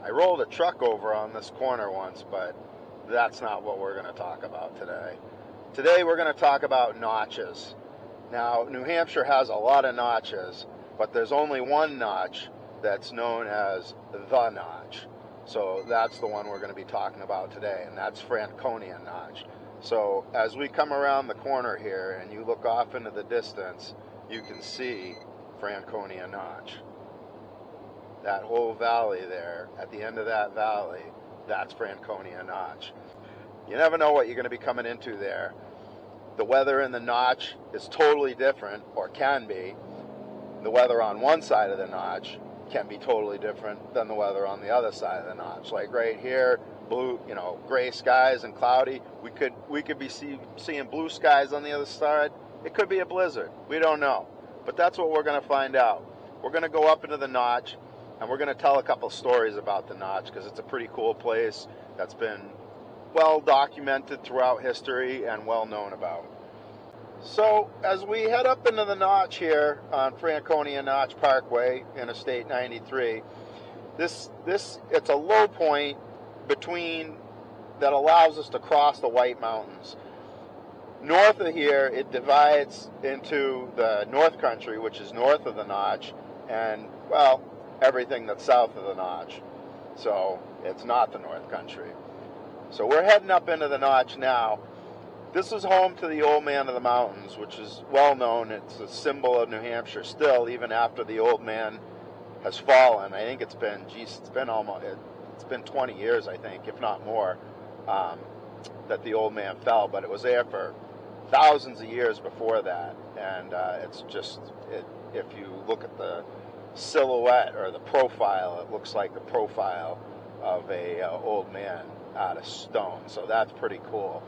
I rolled a truck over on this corner once, but that's not what we're going to talk about today. Today we're going to talk about notches. Now, New Hampshire has a lot of notches, but there's only one notch that's known as the Notch. So that's the one we're going to be talking about today, and that's Franconia Notch. So as we come around the corner here and you look off into the distance, you can see Franconia Notch. That whole valley there, at the end of that valley, that's Franconia Notch. You never know what you're going to be coming into there. The weather in the Notch is totally different, or can be. The weather on one side of the Notch can be totally different than the weather on the other side of the Notch. Like right here, blue, gray skies and cloudy. We could be seeing blue skies on the other side. It could be a blizzard. We don't know. But that's what we're going to find out. We're going to go up into the Notch, and we're going to tell a couple stories about the Notch, because it's a pretty cool place that's been well documented throughout history and well known about. So as we head up into the Notch here on Franconia Notch Parkway, Interstate 93, it's a low point between that allows us to cross the White Mountains. North of here, it divides into the North Country, which is north of the Notch, and, well, everything that's south of the Notch. So it's not the North Country. So we're heading up into the Notch now. This is home to the Old Man of the Mountains, which is well known. It's a symbol of New Hampshire still, even after the old man has fallen. I think it's been 20 years, I think, if not more, that the old man fell. But it was there for thousands of years before that. And if you look at the silhouette or the profile, it looks like the profile of a old man out of stone. So that's pretty cool.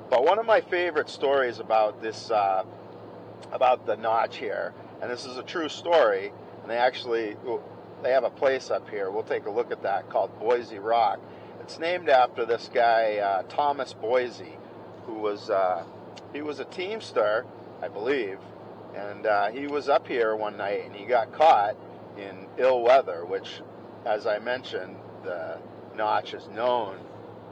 But one of my favorite stories about this, about the Notch here, and this is a true story, and they have a place up here, we'll take a look at that, called Boise Rock. It's named after this guy, Thomas Boise, who was, he was a teamster, I believe, and he was up here one night, and he got caught in ill weather, which, as I mentioned, the Notch is known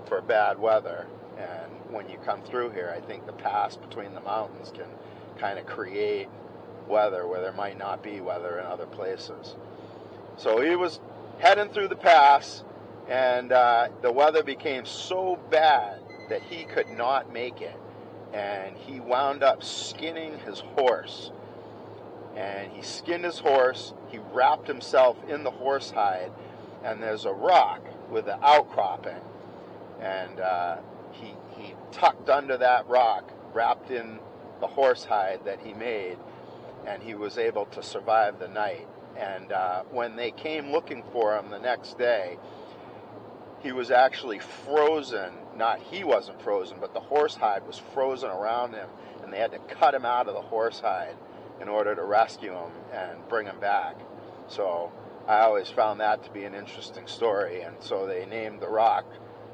for bad weather. And when you come through here, I think the pass between the mountains can kind of create weather where there might not be weather in other places. So he was heading through the pass, and the weather became so bad that he could not make it. And he wound up skinning his horse. And he skinned his horse, he wrapped himself in the horse hide, and there's a rock with an outcropping. And he tucked under that rock, wrapped in the horse hide that he made, and he was able to survive the night. And when they came looking for him the next day, he was actually frozen. Not he wasn't frozen, but the horse hide was frozen around him, and they had to cut him out of the horse hide in order to rescue him and bring him back. So I always found that to be an interesting story, and so they named the rock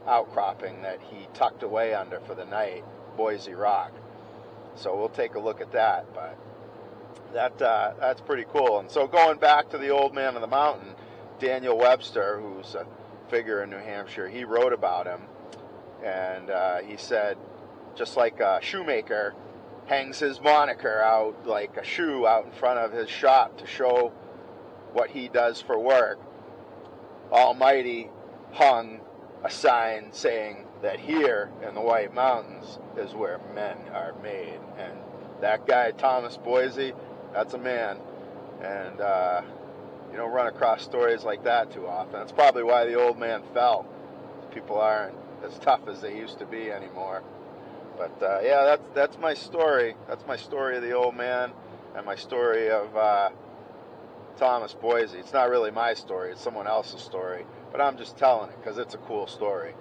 outcropping that he tucked away under for the night Boise Rock. So we'll take a look at that, but that's pretty cool. And so going back to the Old Man of the Mountain, Daniel Webster, who's a figure in New Hampshire, he wrote about him, and he said, just like a shoemaker hangs his moniker out like a shoe out in front of his shop to show what he does for work, Almighty hung a sign saying that here in the White Mountains is where men are made. And that guy, Thomas Boise, that's a man. And you don't run across stories like that too often. That's probably why the old man fell. People aren't as tough as they used to be anymore. But yeah, that's my story. That's my story of the old man and my story of Thomas Boise. It's not really my story. It's someone else's story. But I'm just telling it because it's a cool story.